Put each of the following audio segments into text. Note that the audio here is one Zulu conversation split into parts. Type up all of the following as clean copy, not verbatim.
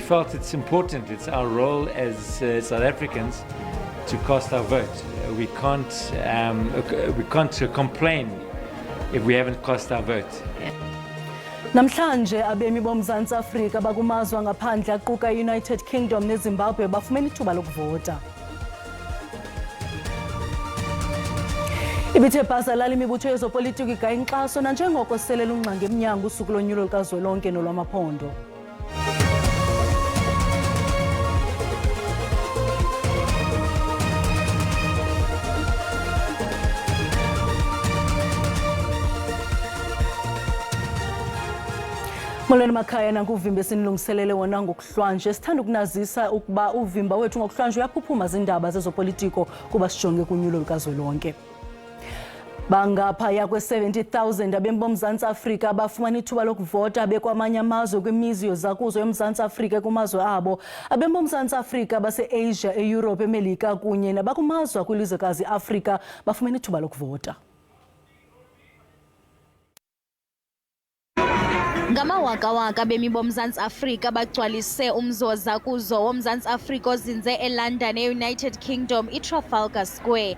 We felt it's important, it's our role as South Africans to cast our vote. We can't complain if we haven't cast our vote. Namhlanje abemi boMzantsi Afrika bakumazwe ngaphandle aquka United Kingdom neZimbabwe bafumene ithuba lokuvota. Ibithe bhazalala imibutho yezopolitiko igaya inkxaso nanjengoko sele lungxanga emnyango usuku lonyulo lukazwelonke nolwamaphondo. Molweni makhaya nankuvimba esinilungiselele wona ngokuhlwanje sithanda ukunazisa ukuba uvimba wethu ngokuhlwanje uyaphuphuma zindaba zezopolitiko kuba sijonge kunyulo lukazwelonke. Bangaphaya kwe-70,000 abemi boMzantsi Afrika bafumana ithuba lokuvota bekwamanye amazwe kwimizi yozakuzo yoMzantsi Afrika kumazwe abo. Abemi boMzantsi Afrika base-Asia, eEurope, eMelika kunye nabakumazwe kwilizwekazi Afrika bafumana ithuba lokuvota. Ngamawaka-waka abemi boMzantsi Afrika bagcwalise umzoza kuzo woMzantsi Afrika ozinze eLondon, eUnited Kingdom, iTrafalgar Square.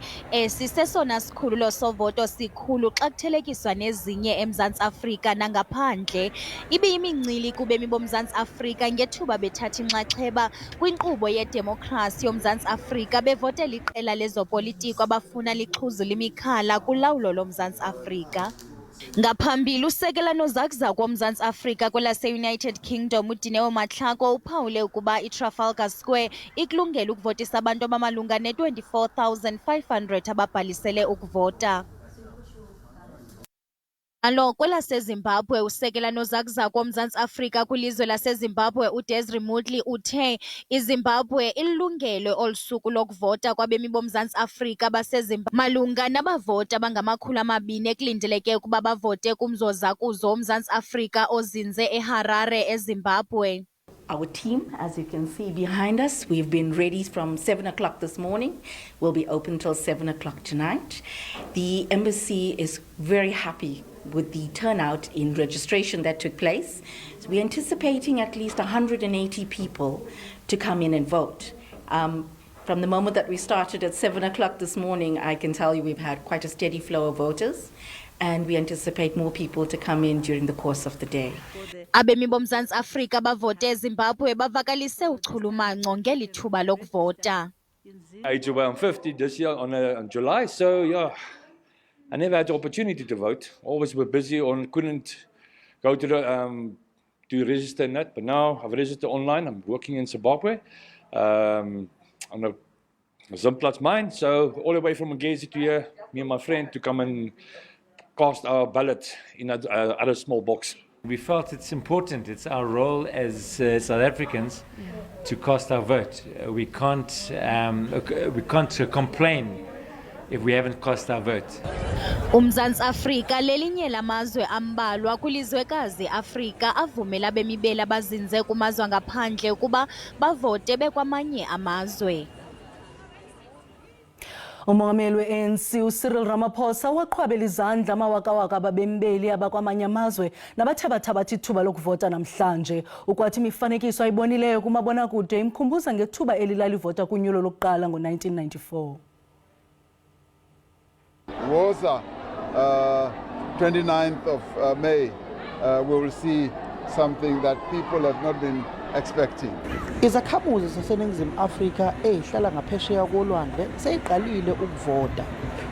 Sisesona sikhululo sovoto sikhulu xa kuthelekiswa nezinye eMzantsi Afrika nangaphandle. Ibiyimincili kubemi boMzantsi Afrika ngethuba bethatha inxaxheba kwinkqubo yedemokhrasi yoMzantsi Afrika bevotela iqela lezopolitiko abafuna lixhuzule imikhala kulawulo loMzantsi Afrika. Ngaphambili usekela nozakuzaku woMzantsi Afrika kwelase-United Kingdom uDineo Matlako uphawule ukuba iTrafalgar Square ikulungele ukuvotisa abantu abamalunga ne-24,500 ababhalisele ukuvota. Kwelasezimbabwe usekela nozakuzaku woMzantsi Afrika kwilizwe laseZimbabwe uDesiree Moodley uthe iZimbabwe ilungele olusuku lokuvota kwabemi boMzantsi Afrika baseZimbabwe malunga nabavoti abangama200 ekulindeleke ukuba bavote kumzozakuzo woMzantsi Afrika ozinze eHarare, eZimbabwe. Our team, as you can see behind us, we've been ready from 7 o'clock this morning. We'll be open till 7 o'clock tonight. The embassy is very happy with the turnout in registration that took place. So we're anticipating at least 180 people to come in and vote. From the moment that we started at 7 o'clock this morning, I can tell you we've had quite a steady flow of voters, and we anticipate more people to come in during the course of the day. Abemi boMzantsi Afrika bavote eZimbabwe bavakalise uchulumanco ngeli thuba lokuvota. I'm 50 this year on July, so yeah, I never had the opportunity to vote. Always were busy couldn't go to the to register in that. But now I've registered online. I'm working in Zimbabwe on a Zimplats mine, so all the way from Mngezi to here, me and my friend to come and cast our ballot in other small box. We felt it's important, it's our role as South Africans to cast our vote. We can't complain if we haven't cast our vote. uMzantsi Afrika lelinye lamazwe ambalwa kwilizwekazi Afrika avumela abemibeli abazinze kumazwe angaphandle ukuba bavote bekwamanye amazwe. Umongameli we-ANC uCyril Ramaphosa waqhwabela izandla amawaka-waka ababembeli abakwamanye amazwe nabathabathabatha ithuba lokuvota namhlanje. Ukwathi imifanekiso ayibonileyo kumabonakude imkhumbuza ngethuba elilalivota kunyulo lokuqala ngo-1994. Woza, 29th of May, we will see something that people have not been expecting. Izakhamuzi zaseNingizimu Afrika ezihlala ngaphesheya kolwandle seyiqalile ukuvota.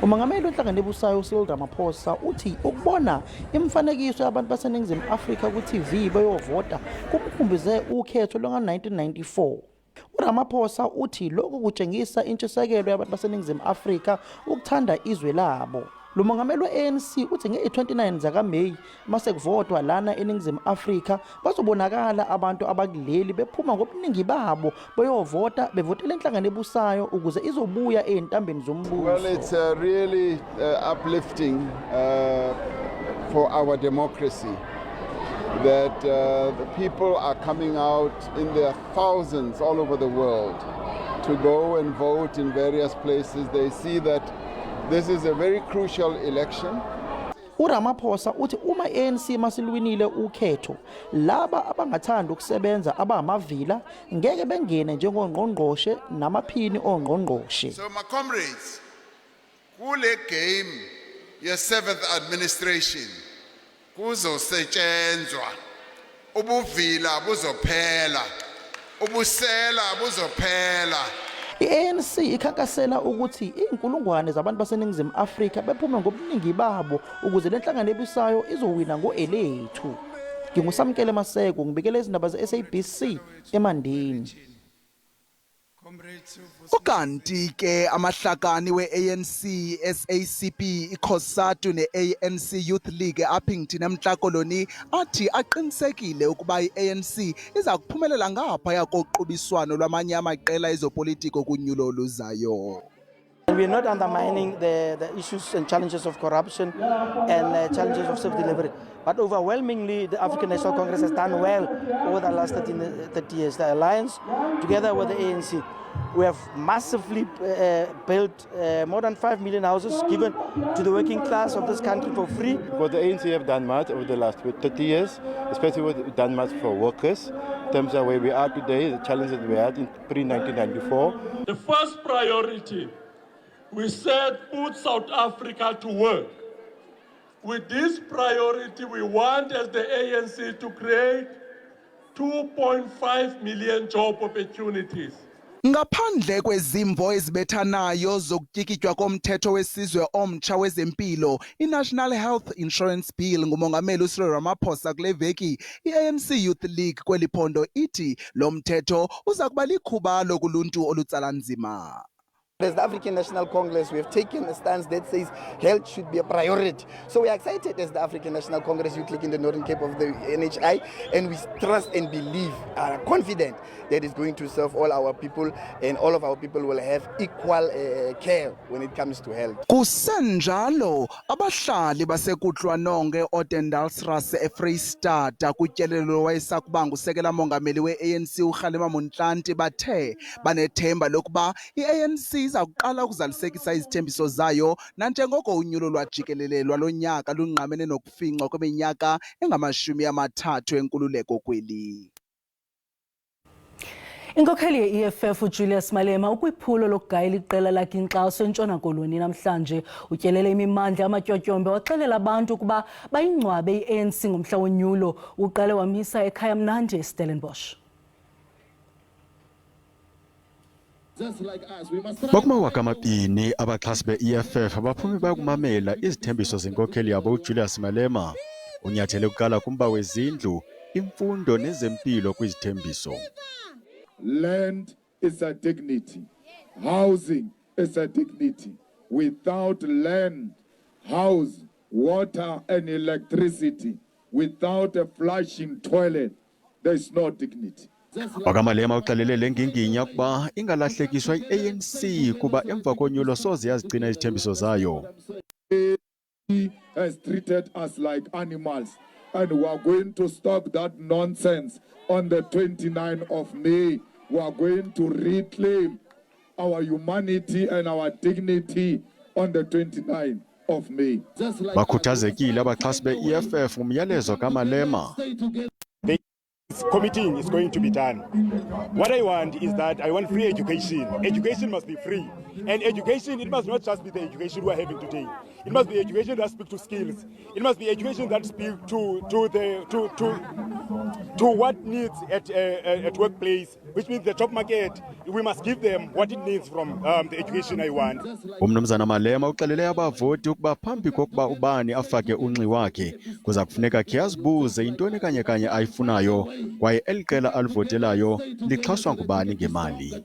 Umongameli wenhlangano ebusayo uCyril Ramaphosa uthi ukubona imifanekiso yabantu baseNingizimu Afrika ku-TV beyovota kumkhumbuze ukhetho lwango-1994. uRamaphosa uthi lokhu kutshengisa intshisekelo yabantu baseNingizimu Afrika ukuthanda izwe labo. Lo mongameli we-ANC uthi nge-29 zakaMeyi mase kuvotwa lana eNingizimu Afrika bazobonakala abantu abakuleli bephuma ngobuningi babo beyovota bevotela inhlangano ebusayo ukuze izobuya ezintambeni zombuso. Well, it's really uplifting for our democracy that the people are coming out in their thousands all over the world to go and vote in various places. They see that this is a very crucial election. uRamaphosa uthi uma ANC masilwinile ukhetho laba abangathanda ukusebenza abamavila ngeke bengene njengongqongqoshe namaphini ongqongqoshe. So my comrades, kule game ye7th administration kuzosetshenzwa ubuvila buzophela ubusela buzophela. I-ANC ikhankasela ukuthi inkulungwane zabantu baseNingizimu Afrika bephume ngobuningi babo ukuze le nhlangano ebusayo izowina ngo-elethu. Ngingusamkele Maseko ngibikele izindaba ze-SABC eMandeni. Ukanti ke amahlakani we-ANC, SACP, iCOSATU ne-ANC Youth League eUppington eMntla-Koloni athi aqinisekile ukuba i-ANC iza kuphumelela ngaphaya koqubiswano lwamanye amaqela ezopolitiko kunyulo oluzayo. We are not undermining the issues and challenges of corruption and challenges of self-delivery. But overwhelmingly, the African National Congress has done well over the last 30 years. The alliance, together with the ANC, we have massively built more than 5 million houses given to the working class of this country for free. What the ANC have done much over the last 30 years, especially what they've done much for workers, in terms of where we are today, the challenges that we had in pre-1994. The first priority, we said put South Africa to work. With this priority, we want as the ANC to create 2.5 million job opportunities. Ngaphandle kwezimvo ezibethanayo zokutyikitywa komthetho wesizwe omtsha wezempilo, i-National Health Insurance Bill ngumongameli uCyril Ramaphosa kule veki, i-ANC Youth League kweli phondo ithi lo mthetho uza kuba likhubalo kuluntu olutsala nzima. As the African National Congress, we have taken a stance that says health should be a priority. So we are excited as the African National Congress Youth League in the Northern Cape of the NHI, and we trust and believe, are confident that it's going to serve all our people, and all of our people will have equal care when it comes to health. Kusenjalo, abahlali basekuhlwanonge Odendalsras eFreystata kutyelelo wayesakuba ngusekela mongameli we-ANC uKgalema Montlanti bathe banethemba lokuba i-ANC iza kuqala ukuzalisekisa izithembiso zayo nanjengoko unyulo lwajikelelelwa lonyaka lungqamene nokufinqwa kweminyaka engamashumi-30 enkululeko kweli. Inkokheli ye-EFF uJulius Malema ukwiphulo lokugayela iqela lakhe inkxaso eNtshona Koloni namhlanje utyelele imimandla amatyotyombe waxelela abantu ukuba bayingcwabe i-ANC ngomhla wonyulo uqale wamisa ekhaya mnandi eStellenbosch. Bakumawaka amabini abaxhasi be-EFF abaphume bakumamela izithembiso zenkokheli yabo uJulius Malema unyathele ukuqala kumba wezindlu imfundo nezempilo kwizithembiso. Land is a dignity. Housing is a dignity. Without land, house, water and electricity, without a flushing toilet, there is no dignity. Wakamalema uxelele lenginginya ukuba ingalahlekiswa i-ANC kuba emva konyulo soze yazigcina izithembiso zayo. He has treated us like animals, and we are going to stop that nonsense. On the 29th of May, we are going to reclaim our humanity and our dignity on the 29th of May. Bakhuthazekile abaxhasi be-EFF umyalezo kaMalema. Committing is going to be done. What I want is that I want free education. Education must be free. And education, it must not just be the education we are having today. It must be education that speaks to skills. It must be education that speaks to what needs at workplace, which means the job market. We must give them what it needs from the education I want. Umnumzana Malema uxelele abavoti ukuba phambi kokuba ubani afake unxi wakhe kuza kufuneka khe azibuze intoni kanye ayifunayo kwaye eliqela alivotelayo lixhaswa ngubani ngemali.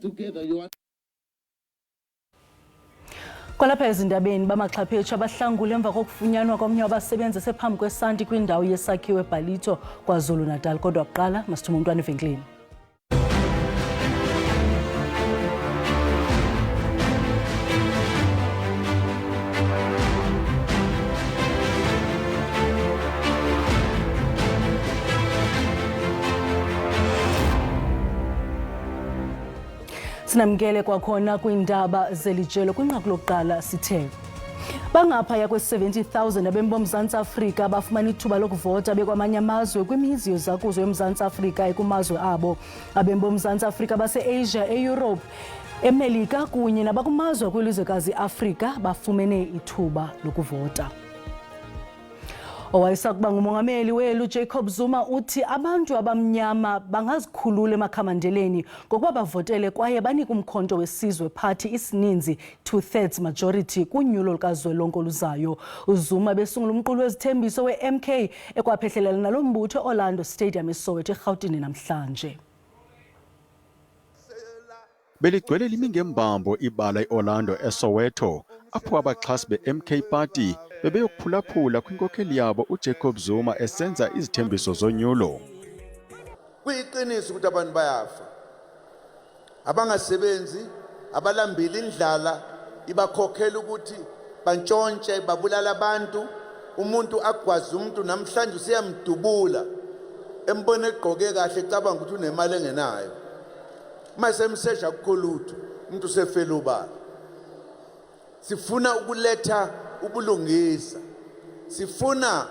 Kwalapha ezindabeni bamaxhaphetshu abahlangule emva kokufunyanwa komnye wabasebenzi sephambi kwesanti kwindawo yesakhiwo eBhalito kwaZulu Natal. Kodwa kuqala masithume umntwana evenkileni. Sinamkele kwakhona kwindaba zelijelo kwinqaku lokuqala sithe Bangaphaya kwe-70,000 abemi boMzantsi Afrika bafumana ithuba lokuvota bekwamanye amazwe kwimizi yozakuzo yoMzantsi Afrika ekumazwe abo. Abemi boMzantsi Afrika base-Asia, eEurope, eMelika kunye nabakumazwe kwilizwekazi Afrika bafumene ithuba lokuvota. Owayesakuba ngumongameli welu Jacob Zuma uthi abantu abamnyama bangazikhulula emakhamandeleni ngokuba bavotele kwaye banika umkhonto wesizwe party isininzi 2/3 majority kunyulo lukazwelonke oluzayo. uZuma besungula umqulu wezithembiso we-MK ekwaphehlelela nalo mbutho eOrlando Stadium eSoweto eGauteng namhlanje. Beligcwele limingembambo ibala eOrlando eSoweto apho abaxhasi be-MK party bebeyokuphulaphula kwinkokheli yabo uJacob Zuma esenza izithembiso zonyulo. Kuyiqiniso ukuthi abantu bayafa, abangasebenzi, abalambile indlala ibakhokhela ukuthi bantshontshe babulala abantu, umuntu agwaza umuntu namhlanje usiyamdubula embone egqoke kahle ecabanga ukuthi unemali engenayo. Mase emsesha kukhulutho umuntu usefela ubala. Sifuna ukuletha ubulungisa, sifuna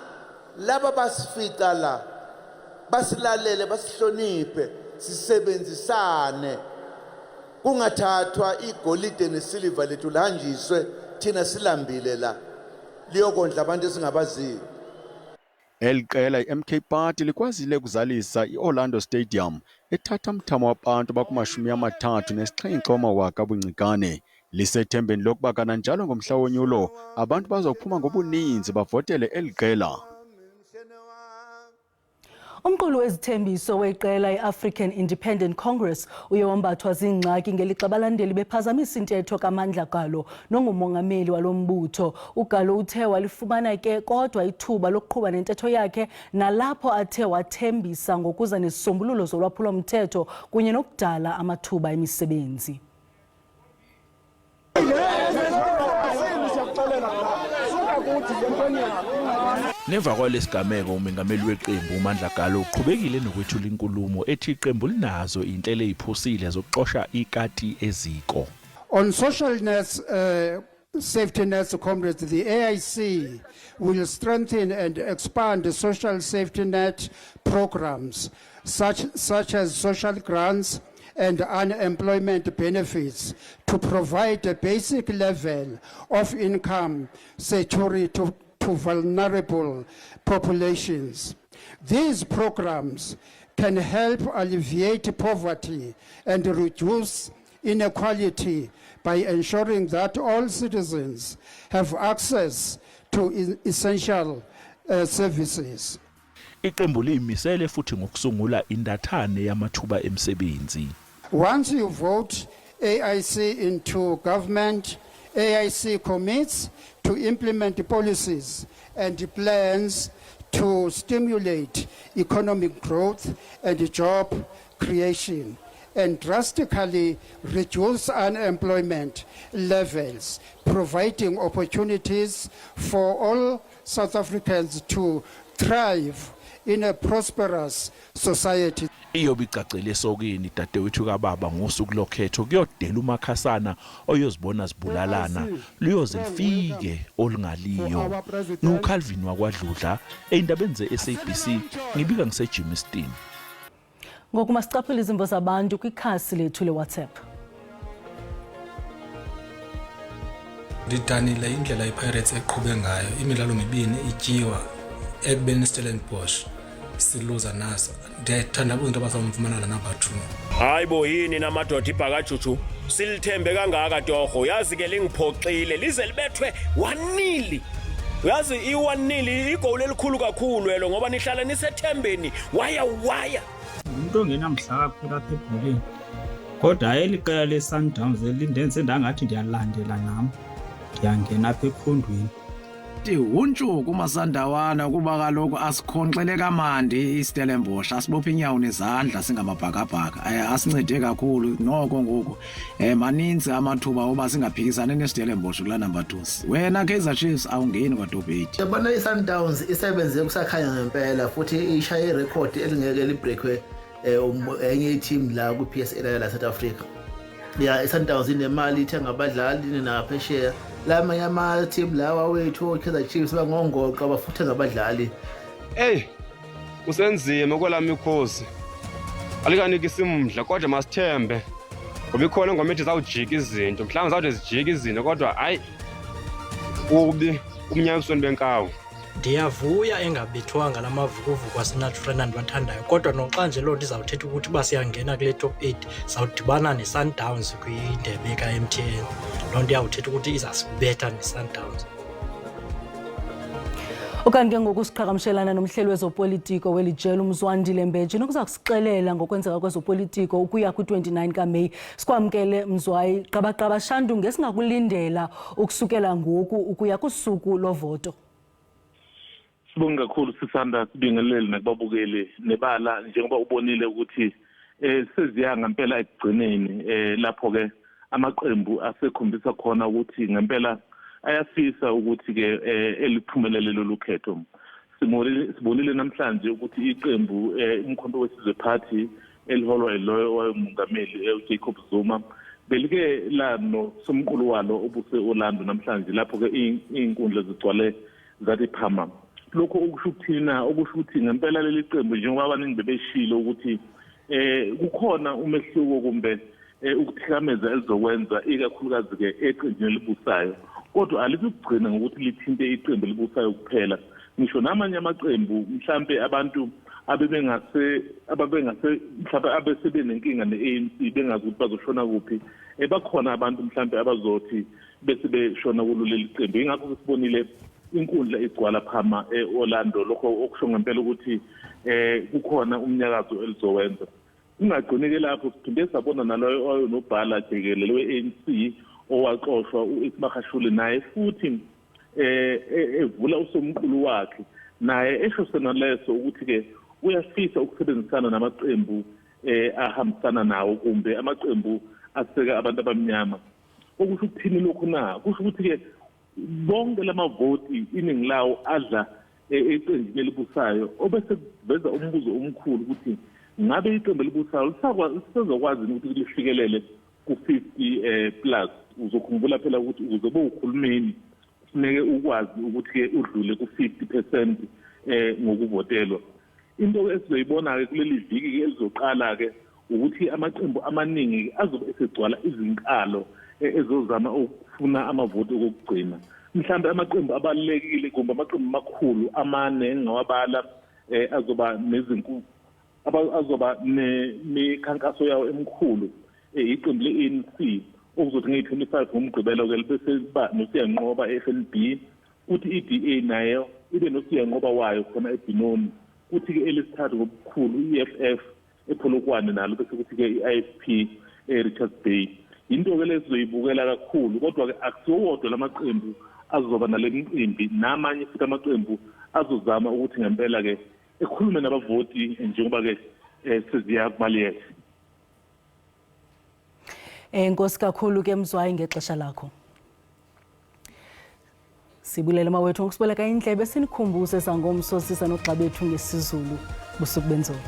laba basifica la basilalele basihloniphe sisebenzisane, kungathathwa igolide nesiliva lethu lanjiswe thina silambile la liyokondla abantu esingabaziyo. Eliqela iMK party likwazile ukuzalisa iOrlando Stadium ethatha umthamo wabantu bakuma-37,000 abuncikane. Lisethembeni lokuba kananjalo ngomhla wonyulo abantu bazophuma ngobuninzi bavotele eliqela. Umqulu wezithembiso weqela iAfrican Independent Congress uye wambathwa zingxaki ngelixa abalandeli bephazamisa intetho kaMandla Galo nongumongameli walombutho. uGalo uthe walifumana ke kodwa ithuba lokuqhuba nentetho yakhe nalapho athe wathembisa ngokuza nesisombululo zolwaphulo-mthetho kunye nokudala amathuba emisebenzi. Neva kwalesigameko umengameli weqembu uMandla Galo uqhubekile nokwethula inkulumo ethi iqembu linazo inhlelo eziphusile zokuxosha ikati eziko. On social nets, safety nets, comrades, the AIC will strengthen and expand the social safety net programs such as social grants and unemployment benefits to provide a basic level of income security to vulnerable populations. These programs can help alleviate poverty and reduce inequality by ensuring that all citizens have access to essential services. Iqembu limisele futhi ngokusungula indathane yamathuba emsebenzi. Once you vote AIC into government, AIC commits to implement policies and plans to stimulate economic growth and job creation and drastically reduce unemployment levels, providing opportunities for all South Africans to thrive in a prosperous society. Iyobicacele sokini dadewethu kaBaba ngosuku lokhetho kuyodela uMakhasana oyozibona zibulalana luyoze lifike olungaliyo. NuCalvin wakwaDludla eindabeni zeSABC ngibika ngiseJimmiston. Ngoku masicaphule izimvo zabantu kwikhasi lethu leWhatsApp. Ndidanile indlela iPirates eqhube ngayo imidlalo mibini ityiwa ekubeni Stellenbosch siluza naso. Ndiyayithanda into abazomfumana la number 2. Hayibo yini namadoda ibhakajuju silithembe kangaka torho yazi ke lingiphoxile lize libethwe 1-0. Yazi i1-0 igoli elikhulu kakhulu elo ngoba nihlala nisethembeni waya. Umuntu ongenamhla kakhulu apha ebholeni. Kodwa eliqela leSundowns elindenze ndangathi ndiyalandela nami. Ndiyangena apha ekhondweni. Untshuku uMasandawana kuba kaloku asikhonxele kamandi iStellenbosch asibophe inyawo nezandla singamabhakabhaka asincede kakhulu noko ngoku maninzi amathuba oba singaphikisana neStellenbosch kula number 2. Wena Kaizer Chiefs awungeni kwaDobate. Yabona iSundowns isebenze kusakhanya ngempela futhi ishaye irecord elingeke libreakwe enye team la ku PSL la South Africa. ya iSundowns inemali ithenga abadlali naphesheya lamanye ama-team lawa wethu Kaizer Chiefs bangongoqa bafuthe ngabadlali. Usenzima kwelami ikhosi alikaniki simdla kodwa masithembe ngoba ikhona ingoma ethi zawujika izinto mhlawumbe zawuthi zijika izinto kodwa hayi ubi umnyamisweni benkawu. Ndiyavuya engabethwanga lamavukuvuku aseNatrana ndibathandayo kodwa noxa nje loo nto izawuthetha ukuthi uba siyangena kule top 8 sawudibana neSundowns kwindebe ka-MTN. Loo nto iyawuthetha ukuthi izasibetha neSundowns. Ukanti ngoku siqhagamshelana nomhleli wezopolitiko welijelo uMzwandile Mbeji nokuza kusixelela ngokwenzeka kwezopolitiko ukuya ku-29 kaMeyi. Sikwamkele Mzwayi, qabaqaba shantu ngesingakulindela ukusukela ngoku ukuya kusuku lovoto. Sibonga kakhulu sisanda sibingelele nakubabukeli nebala njengoba ubonile ukuthi seziya ngempela ekugcineni lapho ke amaqembu asekhombisa khona ukuthi ngempela ayafisa ukuthi ke eliphumelele lolu khetho. Sibonile namhlanje ukuthi iqembu umkhonto wesizwe party eliholwa yiloyo wayemongameli uJacob Zuma belike lano somqulu walo obuse Orlando namhlanje lapho ke inkundla zigcwale zathi phama. Lokho okusho ukuthina okusho ukuthi ngempela leli qembu njengoba abaningi bebeshilo ukuthi kukhona umehluko kumbe ukuthikameza elizokwenza ikakhulukazi ke eqenjini elibusayo kodwa alikugcina ngokuthi lithinte iqembu elibusayo kuphela ngisho namanye amaqembu mhlambe abantu abebengase mhlambe abesebenenkinga neANC bengazi ukuthi bazoshona kuphi bakhona abantu mhlambe abazothi bese beshona kuleli qembu ingakho sibonile inkundla igcwala phama eOrlando lokho okusho ngempela ukuthi kukhona umnyakazo elizowenza. Ungagcineke lapho siphinde sabona naloyo oyonobhala jikelele weANC owaxoshwa uIsmahashule naye futhi evula usomqulu wakhe naye esho sena leso ukuthi ke uyafisa ukusebenzisana namaqembu ahambisana nawo kumbe amaqembu aseka abantu abamnyama. Okusho ukuthini lokho na kusho ukuthi ke bonke lamavoti iningi lawo adla eqenjini elibusayo obese kuveza umbuzo omkhulu ukuthi ngabe iqembu elibusayo lisazokwazi ukuthi lifikelele ku-50 plus. Uzokhumbula phela ukuthi ukuze bowukhulumeni kufuneke ukwazi ukuthi ke udlule ku-50% ngokuvotelwa. Into esizoyibona ke kuleli viki ke elizoqala ke ukuthi amaqembu amaningi azobe esegcwala izinkalo ezozama ukufuna amavoti okugcina. Mhlambe amaqembu abalekile kumbe amaqembu amakhulu amane engawabala azoba nezinku azoba nemikhankaso yawo emkhulu iqembu leANC okuzothi nge-25 ngomgqibelo ke bese ba noSiyanqoba FNB uthi iDA nayo ibe noSiyanqoba wayo khona eBinoni uthi ke elesithathu ngobukhulu iEFF ePolokwane nalo bese kuthi ke iIFP eRichards Bay. Into ke lezoyibukela kakhulu kodwa ke akusiwodwa lamaqembu azoba nalemicimbi namanye futhi amaqembu azozama ukuthi ngempela ke ekhulume nabavoti njengoba ke seziya kumaliyethe. Enkosi kakhulu ke Mzwayi ngexesha lakho. Sibulela mawethu ngokusiboleka indlebe sinikhumbuze sangomso sisa noGqabethu ngesizulu busuku benzola.